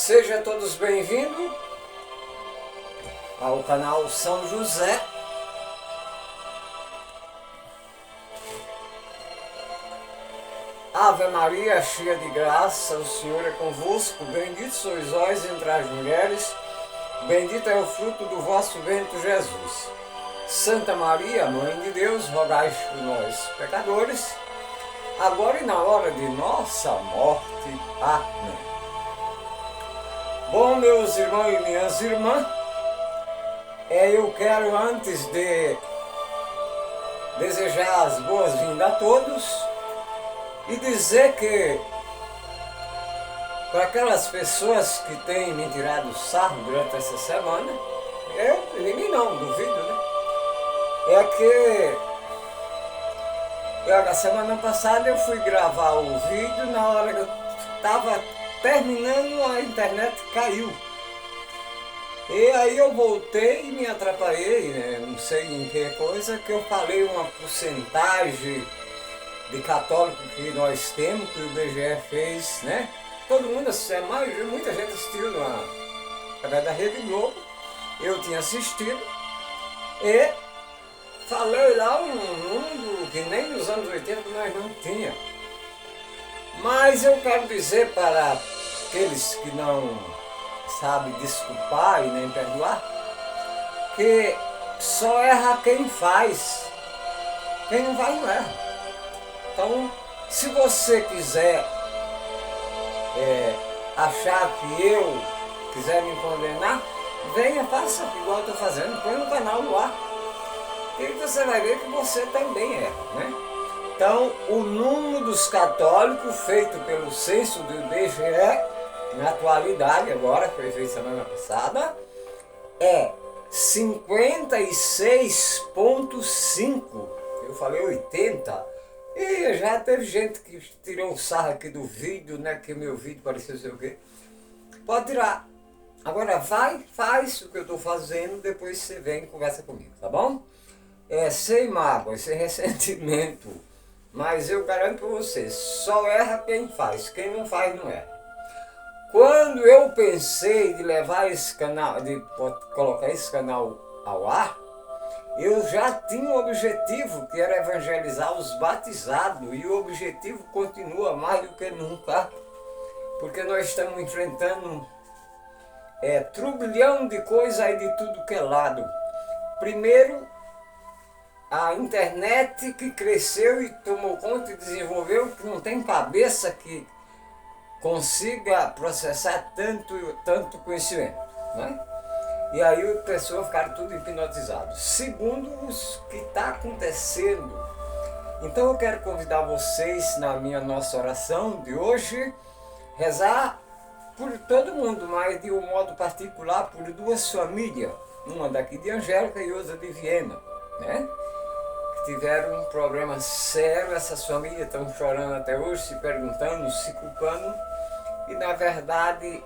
Sejam todos bem-vindos ao canal São José. Ave Maria, cheia de graça, o Senhor é convosco. Bendito sois vós entre as mulheres, bendito é o fruto do vosso ventre, Jesus. Santa Maria, Mãe de Deus, rogai por nós, pecadores, agora e na hora de nossa morte. Amém. Bom, meus irmãos e minhas irmãs, eu quero, antes de desejar as boas-vindas a todos e dizer que, para aquelas pessoas que têm me tirado sarro durante essa semana, de mim não, duvido, né? É que na semana passada eu fui gravar o vídeo, na hora que eu estava terminando, a internet caiu. E aí eu voltei e me atrapalhei, né? Não sei em que coisa, que eu falei uma porcentagem de católico que nós temos, que o IBGE fez, né? Todo mundo assistiu, muita gente assistiu através da Rede Globo. Eu tinha assistido e falei lá um número que nem nos anos 80 nós não tínhamos. Mas eu quero dizer para aqueles que não sabem desculpar e nem perdoar, que só erra quem faz. Quem não faz não erra. Então, se você quiser achar que eu quiser me condenar, venha, faça igual eu estou fazendo, põe no canal no ar. E você vai ver que você também erra, né? Então, o número dos católicos feito pelo censo do IBGE, na atualidade, agora, foi feito semana passada, é 56,5. Eu falei 80. E já teve gente que tirou um sarro aqui do vídeo, né? Que meu vídeo parecia sei o quê. Pode tirar. Agora vai, faz o que eu estou fazendo, depois você vem e conversa comigo, tá bom? Sem mágoa, sem ressentimento. Mas eu garanto para vocês, só erra quem faz, quem não faz não erra. Quando eu pensei de levar esse canal, de colocar esse canal ao ar, eu já tinha um objetivo, que era evangelizar os batizados, e o objetivo continua mais do que nunca, porque nós estamos enfrentando turbilhão de coisas aí de tudo que é lado. Primeiro, a internet que cresceu e tomou conta e desenvolveu, que não tem cabeça que consiga processar tanto conhecimento, né? E aí as pessoas ficaram tudo hipnotizadas. Segundo, o que está acontecendo. Então eu quero convidar vocês na nossa oração de hoje, rezar por todo mundo, mas de um modo particular por duas famílias, uma daqui de Angélica e outra de Viena, né? Que tiveram um problema sério. Essas famílias estão chorando até hoje, se perguntando, se culpando, e na verdade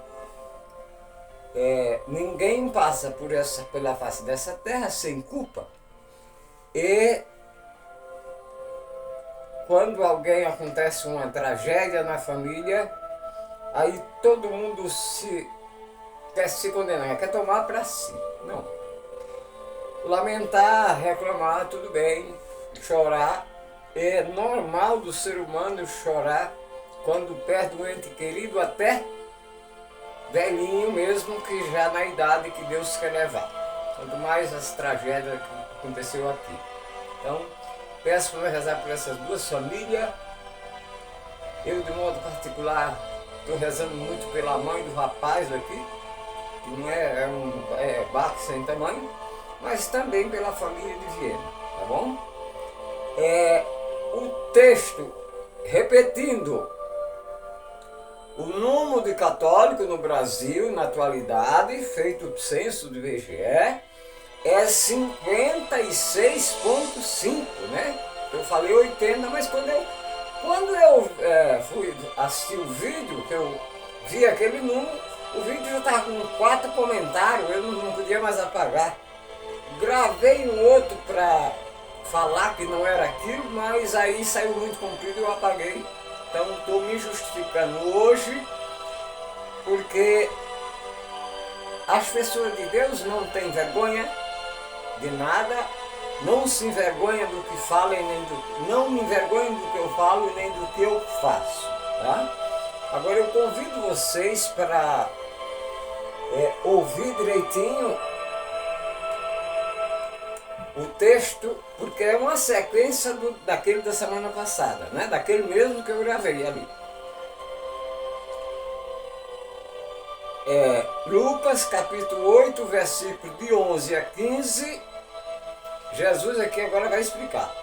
ninguém passa pela face dessa terra sem culpa. E quando acontece uma tragédia na família, aí todo mundo quer se condenar, quer tomar para si. Não. Lamentar, reclamar, tudo bem, chorar. É normal do ser humano chorar quando perde um ente querido, até velhinho mesmo, que já na idade que Deus quer levar. Quanto mais as tragédias que aconteceu aqui. Então, peço para rezar por essas duas famílias. Eu, de modo particular, estou rezando muito pela mãe do rapaz aqui, que não é barco sem tamanho, mas também pela família de Viena, tá bom? O texto, repetindo, o número de católicos no Brasil, na atualidade, feito o censo do IBGE, é 56,5, né? Eu falei 80, mas quando eu fui assistir o vídeo, que eu vi aquele número, o vídeo já estava com 4 comentários, eu não podia mais apagar. Gravei um outro para falar que não era aquilo, mas aí saiu muito comprido e eu apaguei. Então estou me justificando hoje, porque As pessoas de Deus não têm vergonha de nada, não se envergonha do que fala e nem do, não me envergonho do que eu falo e nem do que eu faço, tá? Agora eu convido vocês para ouvir direitinho o texto, porque é uma sequência daquele da semana passada, né? Daquele mesmo que eu gravei ali. Lucas capítulo 8, versículo de 11 a 15, Jesus aqui agora vai explicar.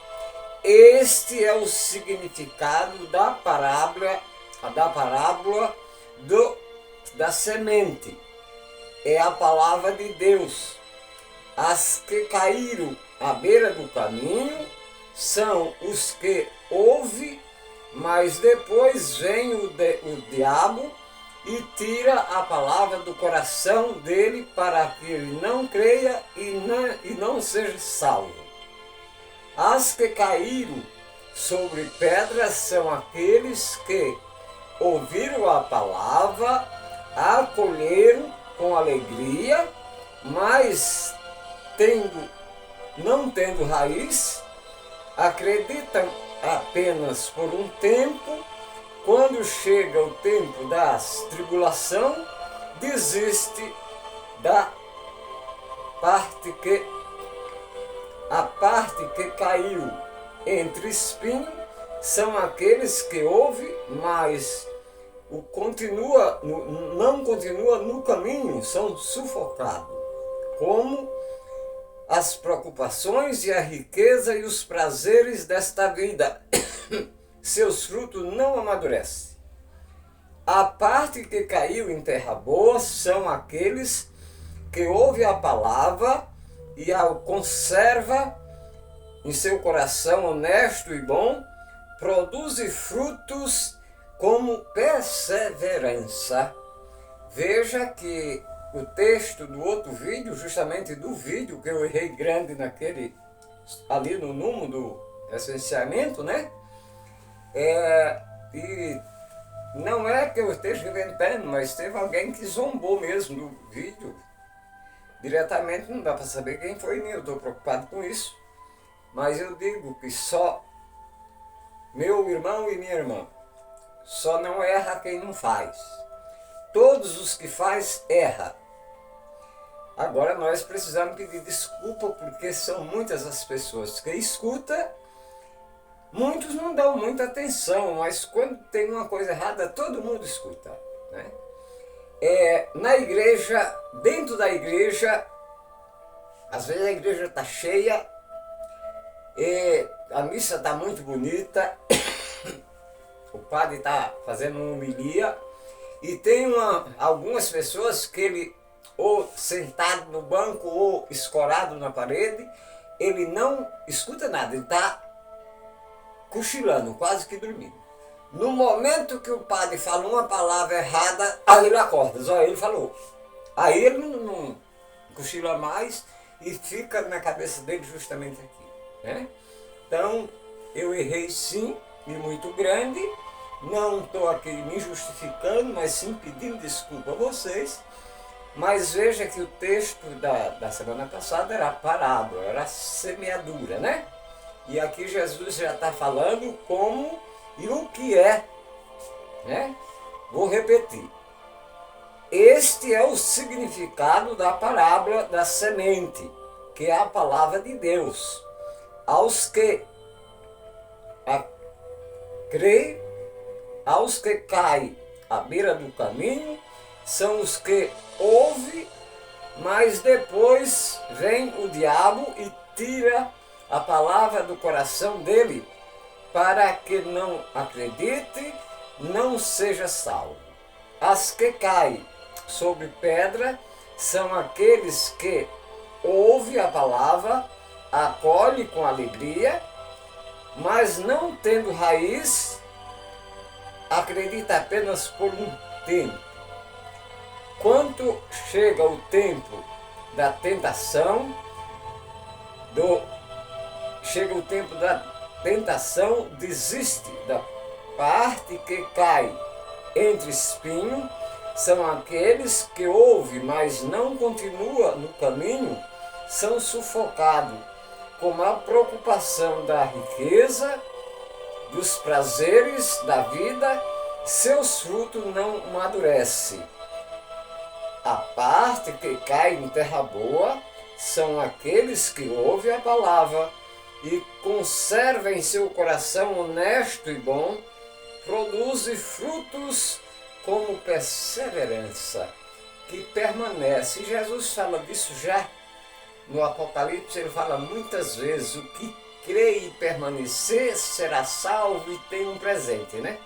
Este é o significado da parábola da semente. É a palavra de Deus. As que caíram à beira do caminho são os que ouvem, mas depois vem o diabo e tira a palavra do coração dele para que ele não creia e não seja salvo. As que caíram sobre pedras são aqueles que ouviram a palavra, acolheram com alegria, mas não tendo raiz, acreditam apenas por um tempo. Quando chega o tempo da tribulação, desiste da parte que caiu entre espinhos são aqueles que ouvem, mas não continua no caminho, são sufocados, como as preocupações e a riqueza e os prazeres desta vida. Seus frutos não amadurecem. A parte que caiu em terra boa são aqueles que ouvem a palavra e a conserva em seu coração honesto e bom, produzem frutos como perseverança. Veja que o texto do outro vídeo, justamente do vídeo que eu errei grande ali no número do essenciamento, né? E não é que eu esteja inventando, mas teve alguém que zombou mesmo do vídeo. Diretamente não dá para saber quem foi, nem eu estou preocupado com isso. Mas eu digo que só meu irmão e minha irmã, só não erra quem não faz. Todos os que faz, erra. Agora nós precisamos pedir desculpa, porque são muitas as pessoas que escutam. Muitos não dão muita atenção, mas quando tem uma coisa errada, todo mundo escuta, né? Na igreja, dentro da igreja, às vezes a igreja está cheia, a missa está muito bonita, o padre está fazendo uma homilia, e tem algumas pessoas que ele, ou sentado no banco, ou escorado na parede, ele não escuta nada, ele está cochilando, quase que dormindo. No momento que o padre fala uma palavra errada, aí ele acorda, só ele falou. Aí ele não cochila mais e fica na cabeça dele justamente aqui, né? Então, eu errei sim, e muito grande. Não estou aqui me justificando, mas sim pedindo desculpa a vocês. Mas veja que o texto da semana passada era parábola, era semeadura, né? E aqui Jesus já está falando como e o que é, né? Vou repetir. Este é o significado da parábola da semente, que é a palavra de Deus. Aos que creem, aos que caem à beira do caminho, são os que ouvem, mas depois vem o diabo e tira a palavra do coração dele, para que não acredite, não seja salvo. As que caem sobre pedra são aqueles que ouvem a palavra, acolhem com alegria, mas não tendo raiz, acredita apenas por um tempo. Quando chega o tempo da tentação, desiste da parte que cai entre espinhos, são aqueles que ouvem, mas não continuam no caminho, são sufocados com a preocupação da riqueza, dos prazeres da vida, seus frutos não amadurecem. A parte que cai em terra boa são aqueles que ouvem a palavra e conservam em seu coração honesto e bom, produzem frutos como perseverança, que permanece. E Jesus fala disso já no Apocalipse, ele fala muitas vezes: o que crê e permanecer será salvo e tem um presente, né?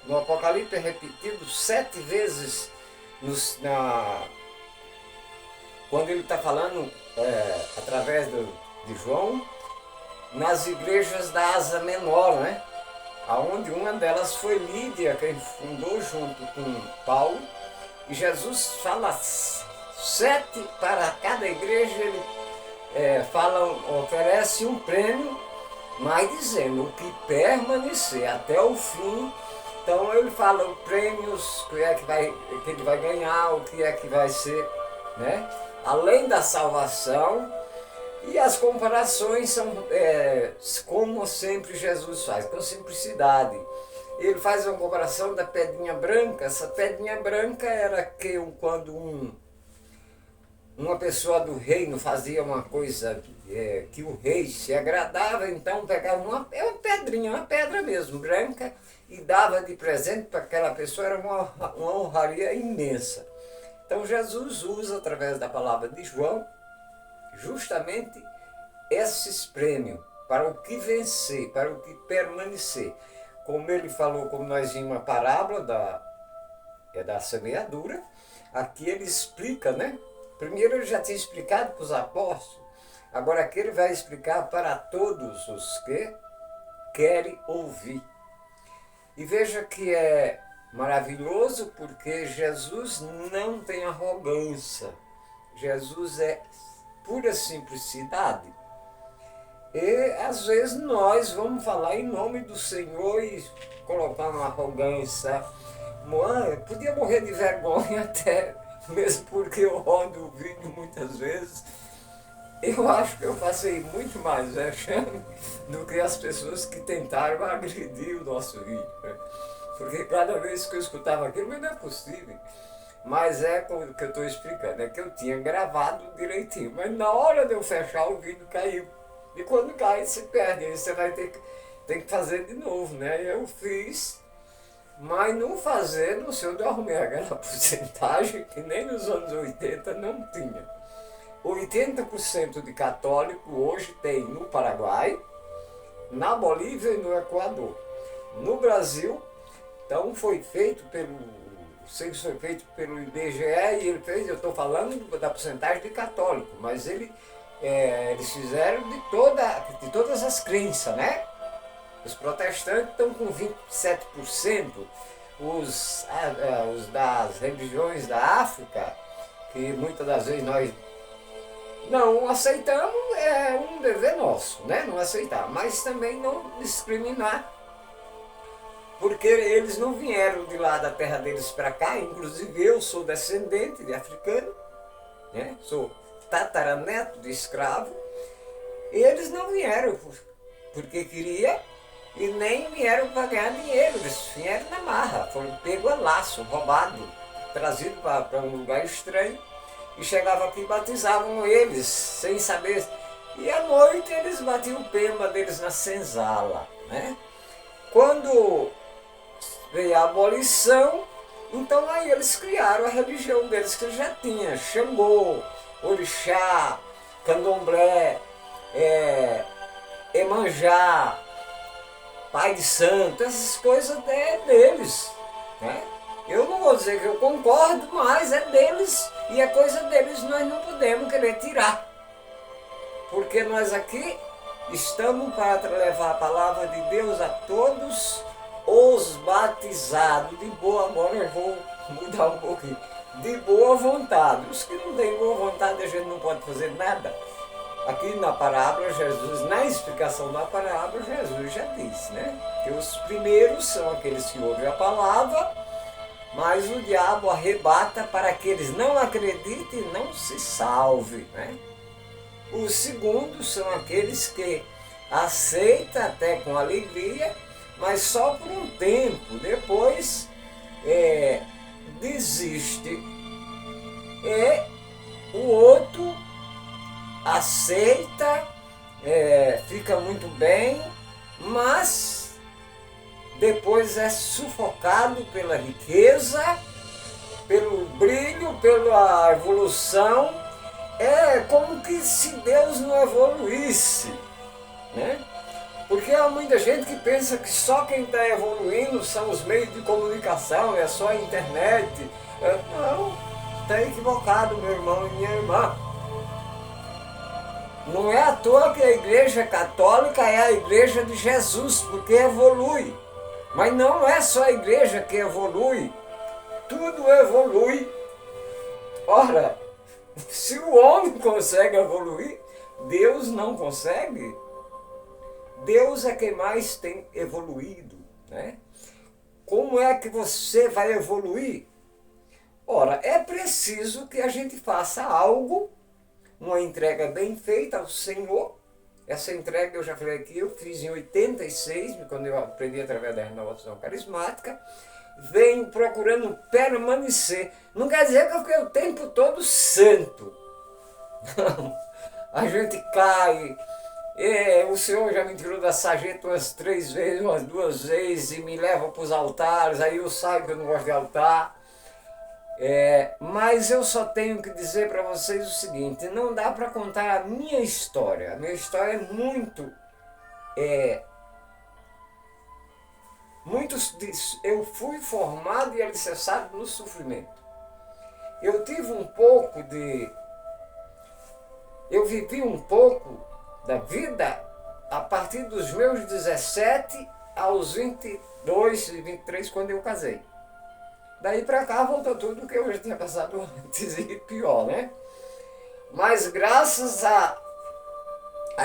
No Apocalipse é repetido 7 vezes quando ele está falando através de João, nas igrejas da Ásia Menor, né? Onde uma delas foi Lídia, que fundou junto com Paulo, e Jesus fala 7 para cada igreja. Ele oferece um prêmio, mas dizendo: o que permanecer até o fim. Então ele fala os prêmios, o que é que ele vai ganhar, o que é que vai ser, né? Além da salvação. E as comparações são como sempre Jesus faz, com simplicidade. Ele faz uma comparação da pedrinha branca. Essa pedrinha branca era que quando uma pessoa do reino fazia uma coisa que o rei se agradava, então pegava uma pedrinha, uma pedra mesmo, branca, e dava de presente para aquela pessoa. Era uma honraria imensa. Então Jesus usa, através da palavra de João, justamente esses prêmios para o que vencer, para o que permanecer. Como ele falou, como nós vimos a parábola da semeadura, aqui ele explica, né? Primeiro ele já tinha explicado para os apóstolos, agora aqui ele vai explicar para todos os que querem ouvir. E veja que é maravilhoso, porque Jesus não tem arrogância. Jesus é pura simplicidade. E às vezes nós vamos falar em nome do Senhor e colocar uma arrogância. Eu podia morrer de vergonha até, mesmo porque eu rodo o vídeo muitas vezes. Eu acho que eu passei muito mais vexame do que as pessoas que tentaram agredir o nosso vídeo, né? Porque cada vez que eu escutava aquilo, não é possível. Mas é como que eu estou explicando, é que eu tinha gravado direitinho, mas na hora de eu fechar o vídeo caiu. E quando cai, se perde, aí você vai ter que fazer de novo, né? Eu fiz, mas não fazendo, não sei onde eu arrumei aquela porcentagem que nem nos anos 80 não tinha. 80% de católico hoje tem no Paraguai, na Bolívia e no Equador. No Brasil, então foi feito pelo IBGE, e ele fez, eu estou falando da porcentagem de católico, mas eles fizeram de todas as crenças, né? Os protestantes estão com 27%, os das religiões da África, que muitas das vezes nós não aceitamos, é um dever nosso, né? Não aceitar, mas também não discriminar, porque eles não vieram de lá da terra deles para cá. Inclusive eu sou descendente de africano, né? Sou tataraneto de escravo. Eles não vieram porque queria e nem vieram para ganhar dinheiro. Eles vieram na marra, foram pegos a laço, roubado, trazido para um lugar estranho, e chegavam aqui e batizavam eles sem saber. E à noite eles batiam o pemba deles na senzala, né? Quando veio a abolição, então aí eles criaram a religião deles, que já tinha Xangô, Orixá, Candomblé, Emanjá, Pai de Santo, essas coisas é deles, né? Eu não vou dizer que eu concordo, mas é deles e é coisa deles, nós não podemos querer tirar. Porque nós aqui estamos para levar a palavra de Deus a todos os batizados de boa. Agora eu vou mudar um pouquinho. De boa vontade. Os que não têm boa vontade, a gente não pode fazer nada. Aqui na parábola, Jesus, na explicação da parábola, Jesus já disse, né? Que os primeiros são aqueles que ouvem a palavra, mas o diabo arrebata para que eles não acreditem e não se salvem, né? Os segundos são aqueles que aceitam até com alegria, mas só por um tempo, depois desiste. E o outro aceita, fica muito bem, mas depois é sufocado pela riqueza, pelo brilho, pela evolução. É como que se Deus não evoluísse, né? Porque há muita gente que pensa que só quem está evoluindo são os meios de comunicação, é só a internet. Não, está equivocado, meu irmão e minha irmã. Não é à toa que a Igreja Católica é a Igreja de Jesus, porque evolui. Mas não é só a Igreja que evolui, tudo evolui. Ora, se o homem consegue evoluir, Deus não consegue? Deus é quem mais tem evoluído, né? Como é que você vai evoluir? Ora, é preciso que a gente faça algo, uma entrega bem feita ao Senhor. Essa entrega eu já falei aqui, eu fiz em 86, quando eu aprendi através da renovação carismática. Venho procurando permanecer. Não quer dizer que eu fiquei o tempo todo santo. Não. A gente cai. O Senhor já me tirou da sarjeta umas 3 vezes, umas 2 vezes, e me leva para os altares. Aí eu saio que eu não gosto de altar. Mas eu só tenho que dizer para vocês o seguinte: não dá para contar a minha história. A minha história é muito... eu fui formado e alicerçado no sofrimento. Eu tive um pouco de... Eu vivi um pouco da vida a partir dos meus 17 aos 22 e 23, quando eu casei. Daí pra cá voltou tudo que eu já tinha passado antes e pior, né? Mas graças à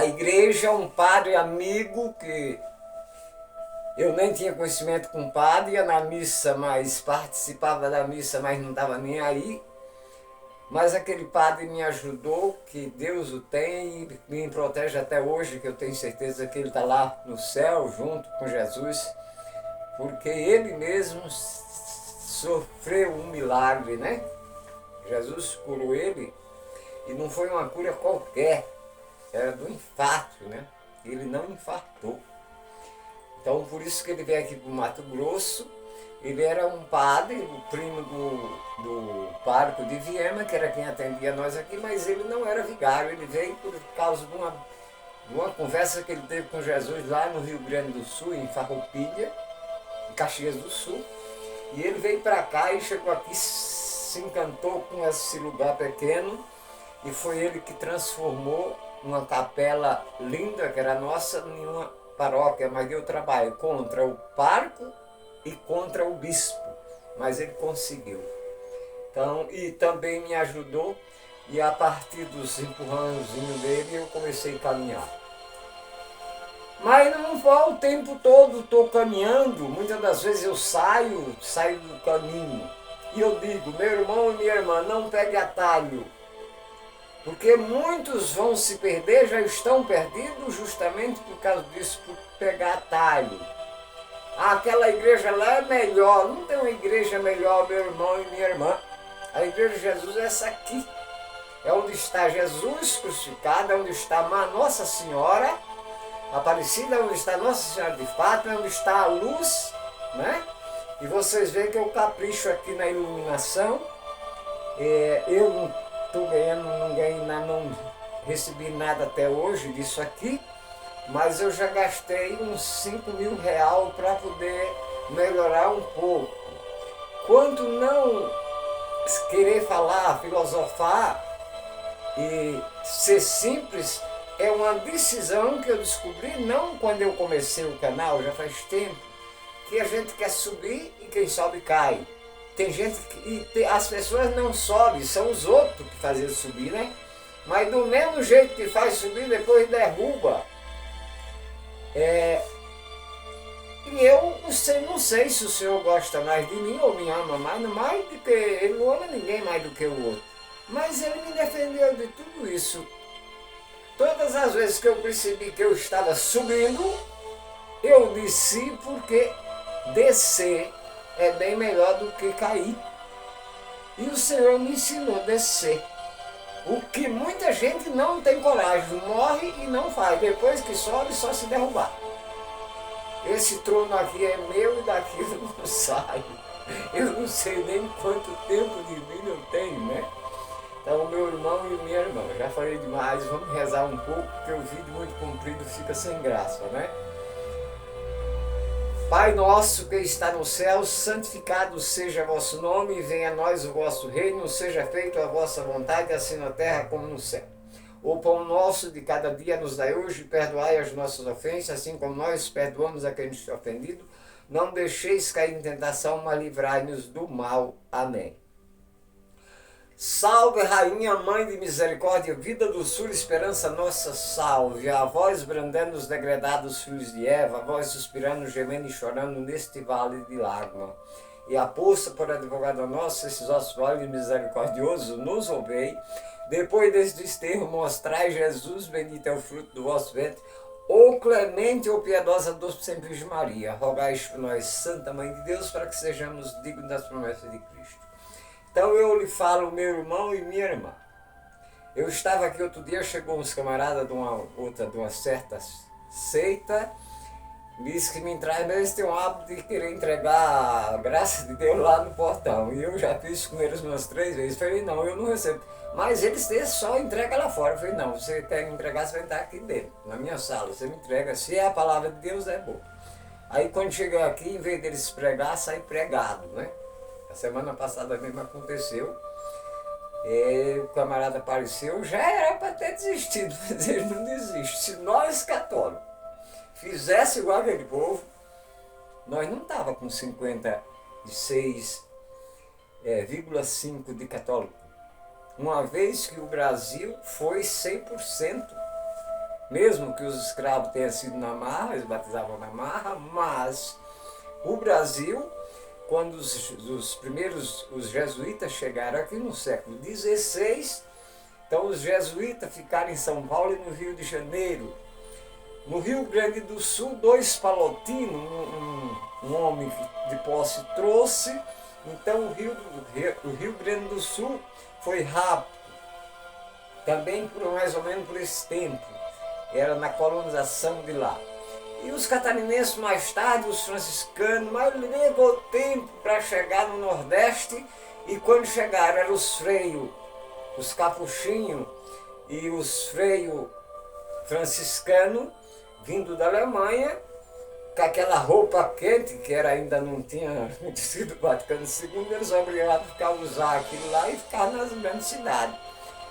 igreja, um padre amigo que eu nem tinha conhecimento com o padre, ia na missa, mas participava da missa, mas não estava nem aí. Mas aquele padre me ajudou, que Deus o tem e me protege até hoje, que eu tenho certeza que ele está lá no céu junto com Jesus, porque ele mesmo sofreu um milagre, né? Jesus curou ele e não foi uma cura qualquer, era do infarto, né? Ele não infartou. Então por isso que ele veio aqui para o Mato Grosso. Ele era um padre, o primo do pároco de Viena, que era quem atendia nós aqui, mas ele não era vigário. Ele veio por causa de uma conversa que ele teve com Jesus lá no Rio Grande do Sul, em Farroupilha, em Caxias do Sul. E ele veio para cá e chegou aqui, se encantou com esse lugar pequeno, e foi ele que transformou uma capela linda, que era nossa, em uma paróquia. Mas eu trabalho contra o pároco e contra o bispo, mas ele conseguiu. Então, e também me ajudou, e a partir dos empurrãozinhos dele eu comecei a caminhar. Mas não foi o tempo todo, estou caminhando, muitas das vezes eu saio do caminho, e eu digo: meu irmão e minha irmã, não pegue atalho, porque muitos vão se perder, já estão perdidos justamente por causa disso, por pegar atalho. Aquela igreja lá é melhor. Não tem uma igreja melhor, meu irmão e minha irmã. A igreja de Jesus é essa aqui. É onde está Jesus crucificado, é onde está Nossa Senhora Aparecida, é onde está Nossa Senhora de Fátima, é onde está a luz, né? E vocês veem que eu capricho aqui na iluminação. Eu não estou ganhando, não recebi nada até hoje disso aqui. Mas eu já gastei uns 5 mil reais para poder melhorar um pouco. Quanto não querer falar, filosofar e ser simples, é uma decisão que eu descobri, não quando eu comecei o canal, já faz tempo, que a gente quer subir e quem sobe cai. Tem gente que... as pessoas não sobem, são os outros que fazem subir, né? Mas do mesmo jeito que faz subir, depois derruba. E E eu não sei se o Senhor gosta mais de mim ou me ama mais do que ele não ama ninguém mais do que o outro. Mas ele me defendeu de tudo isso. Todas as vezes que eu percebi que eu estava subindo, eu desci, porque descer é bem melhor do que cair. E o Senhor me ensinou a descer. O que muita gente não tem coragem, morre e não faz. Depois que sobe, só se derrubar. Esse trono aqui é meu e daqui eu não saio. Eu não sei nem quanto tempo de vida eu tenho, né? Então, meu irmão e minha irmã, já falei demais, vamos rezar um pouco, porque o vídeo muito comprido fica sem graça, né? Pai nosso que está no céu, santificado seja vosso nome, venha a nós o vosso reino, seja feita a vossa vontade, assim na terra como no céu. O pão nosso de cada dia nos dai hoje, perdoai as nossas ofensas, assim como nós perdoamos a quem nos tem ofendido. Não deixeis cair em tentação, mas livrai-nos do mal. Amém. Salve, Rainha, Mãe de Misericórdia, vida, doçura, esperança nossa, salve. A vós, brandando os degredados filhos de Eva, a vós, suspirando, gemendo e chorando neste vale de lágrimas. E a poça por advogada nossa, esses ossos vale misericordioso, nos ouvei. Depois deste desterro, mostrai Jesus, bendito é o fruto do vosso ventre. Ô clemente, ô piedosa, doce sempre Virgem Maria, rogai por nós, Santa Mãe de Deus, para que sejamos dignos das promessas de Cristo. Então eu lhe falo, meu irmão e minha irmã. Eu estava aqui outro dia, chegou uns camaradas de uma certa seita, disse que me entrar, mas eles têm o hábito de querer entregar a graça de Deus lá no portão. E eu já fiz com eles umas 3 vezes. Falei, não, eu não recebo. Mas eles só entregam lá fora. Eu falei, não, você quer me entregar, você vai entrar aqui dentro, na minha sala. Você me entrega, se é a palavra de Deus, é bom. Aí quando chegou aqui, em vez deles pregar, sai pregado, né? A semana passada mesmo aconteceu. O camarada apareceu, já era para ter desistido, mas ele não desiste. Se nós católicos fizesse igual aquele povo, nós não estava com 56,5% de católico. Uma vez que o Brasil foi 100%, mesmo que os escravos tenham sido na marra, eles batizavam na marra, mas o Brasil, quando os primeiros jesuítas chegaram aqui no século XVI, então os jesuítas ficaram em São Paulo e no Rio de Janeiro. No Rio Grande do Sul, 2 palotinos, um homem de posse trouxe, então o Rio Grande do Sul foi rápido, também mais ou menos por esse tempo, era na colonização de lá. E os catarinenses mais tarde, os franciscanos, mas levou tempo para chegar no Nordeste, e quando chegaram eram os freios, os capuchinhos e os freios franciscanos, vindo da Alemanha, com aquela roupa quente, que ainda não tinha sido Vaticano II, eles são obrigados a ficar usar aquilo lá e ficar nas grandes cidades.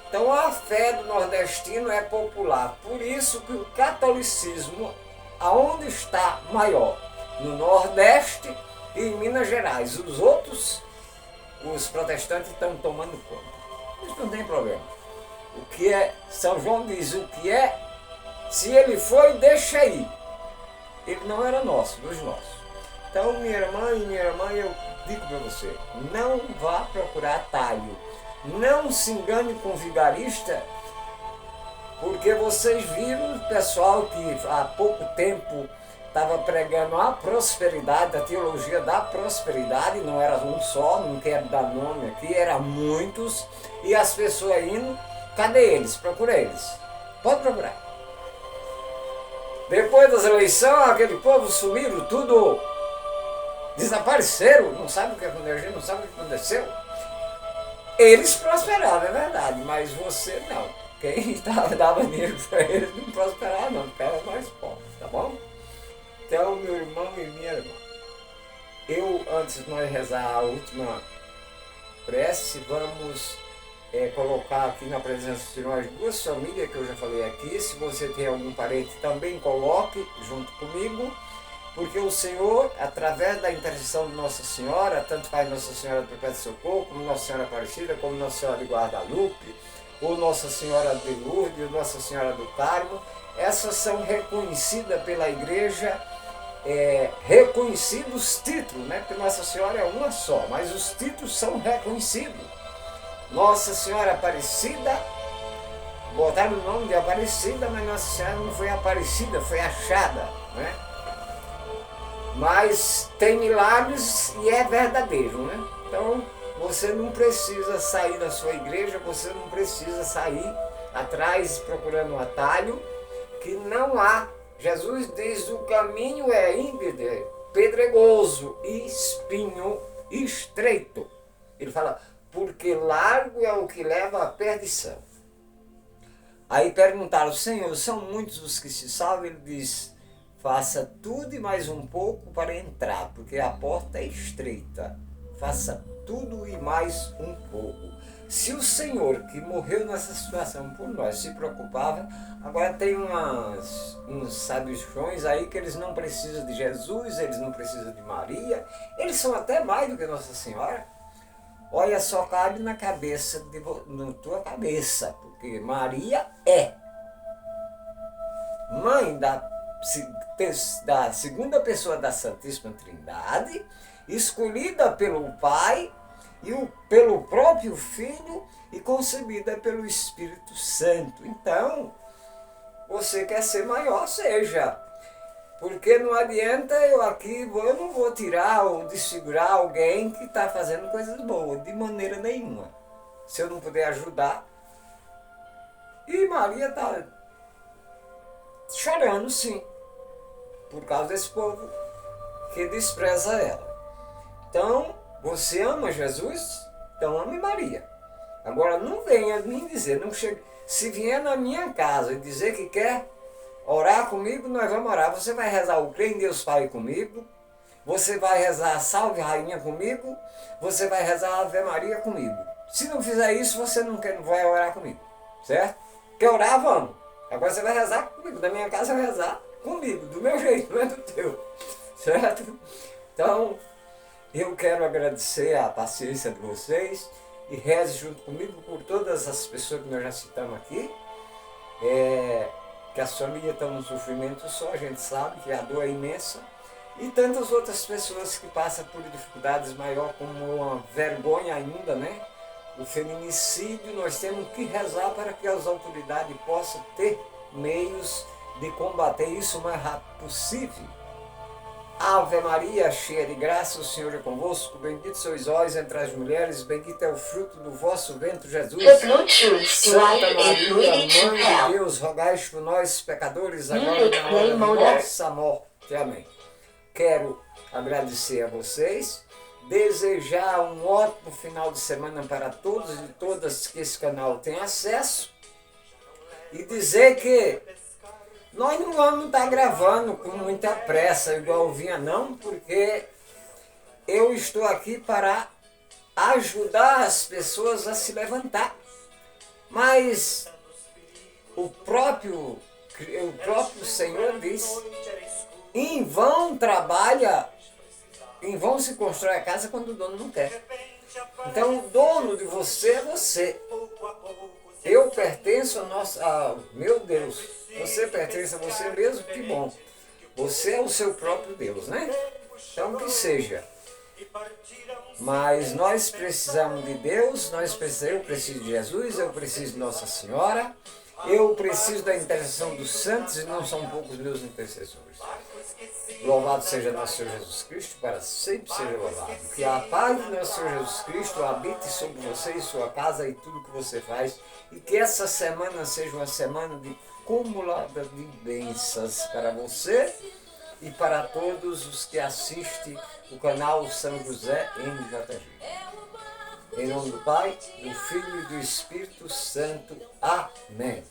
Então a fé do nordestino é popular, por isso que o catolicismo, aonde está maior? No Nordeste e em Minas Gerais. Os outros, os protestantes estão tomando conta. Isso não tem problema. O que é, São João diz, o que é, se ele foi, deixa aí. Ele não era nosso, dos nossos. Então, minha irmã, eu digo para você, não vá procurar atalho. Não se engane com vigarista, porque vocês viram o pessoal que há pouco tempo estava pregando a prosperidade, a teologia da prosperidade, não era um só, não quero dar nome aqui, eram muitos, e as pessoas indo, cadê eles? Procura eles. Pode procurar. Depois das eleições, aquele povo sumiram, tudo desapareceram, não sabe o que aconteceu, não sabe o que aconteceu. Eles prosperaram, é verdade, mas você não. Quem dava dinheiro para eles não prosperava não, ficava mais pobre, tá bom? Então, meu irmão e minha irmã, antes de nós rezar a última prece, vamos colocar aqui na presença de nós 2 famílias que eu já falei aqui. Se você tem algum parente, também coloque junto comigo, porque o Senhor, através da intercessão de Nossa Senhora, tanto faz Nossa Senhora do Perpétuo Socorro, como Nossa Senhora Aparecida, como Nossa Senhora de Guadalupe, ou Nossa Senhora de Lourdes, ou Nossa Senhora do Carmo, essas são reconhecidas pela Igreja reconhecidos os títulos, né? Porque Nossa Senhora é uma só, mas os títulos são reconhecidos. Nossa Senhora Aparecida, botaram o nome de Aparecida, mas Nossa Senhora não foi Aparecida, foi achada, né? Mas tem milagres e é verdadeiro, né? Então você não precisa sair da sua igreja, você não precisa sair atrás procurando um atalho, que não há. Jesus diz: o caminho é íngreme, pedregoso e espinho estreito. Ele fala: porque largo é o que leva à perdição. Aí perguntaram: Senhor, são muitos os que se salvam? Ele diz: faça tudo e mais um pouco para entrar, porque a porta é estreita. Faça tudo e mais um pouco. Se o Senhor, que morreu nessa situação por nós, se preocupava, agora tem uns sabichões aí que eles não precisam de Jesus, eles não precisam de Maria, eles são até mais do que Nossa Senhora. Olha, só cabe na cabeça, na tua cabeça, porque Maria é mãe da segunda pessoa da Santíssima Trindade, escolhida pelo Pai e pelo próprio Filho e concebida pelo Espírito Santo. Então, você quer ser maior, seja. Porque não adianta eu não vou tirar ou desfigurar alguém que está fazendo coisas boas, de maneira nenhuma. Se eu não puder ajudar. E Maria está chorando, sim, por causa desse povo que despreza ela. Então, você ama Jesus? Então ame Maria. Agora não venha me dizer, não chegue, se vier na minha casa e dizer que quer orar comigo, nós vamos orar. Você vai rezar o Creio em Deus Pai comigo, você vai rezar Salve Rainha comigo, você vai rezar Ave Maria comigo. Se não fizer isso, você não vai orar comigo, certo? Quer orar? Vamos. Agora você vai rezar comigo, da minha casa vai rezar comigo, do meu jeito, não é do teu, certo? Então, eu quero agradecer a paciência de vocês e reze junto comigo por todas as pessoas que nós já citamos aqui, que as famílias estão no sofrimento só, a gente sabe que a dor é imensa, e tantas outras pessoas que passam por dificuldades maiores, como uma vergonha ainda, né? O feminicídio. Nós temos que rezar para que as autoridades possam ter meios de combater isso o mais rápido possível. Ave Maria, cheia de graça, o Senhor é convosco, bendito sois vós entre as mulheres, bendito é o fruto do vosso ventre, Jesus. Santa Maria, Mãe de Deus, rogai por nós, pecadores, agora e na hora da nossa morte. Amém. Quero agradecer a vocês, desejar um ótimo final de semana para todos e todas que esse canal tem acesso e dizer que nós não vamos estar gravando com muita pressa, igual vinha não, porque eu estou aqui para ajudar as pessoas a se levantar. Mas o próprio Senhor diz: em vão trabalha, em vão se constrói a casa quando o dono não quer. Então o dono de você é você. Eu pertenço meu Deus, você pertence a você mesmo, que bom. Você é o seu próprio Deus, né? Então que seja. Mas nós precisamos de Deus, eu preciso de Jesus, eu preciso de Nossa Senhora, eu preciso da intercessão dos santos e não são poucos meus intercessores. Louvado seja nosso Senhor Jesus Cristo, para sempre seja louvado. Que a paz de nosso Senhor Jesus Cristo habite sobre você e sua casa e tudo que você faz. E que essa semana seja uma semana de acumulada de bênçãos para você e para todos os que assistem o canal São José NJG. Em nome do Pai, do Filho e do Espírito Santo. Amém.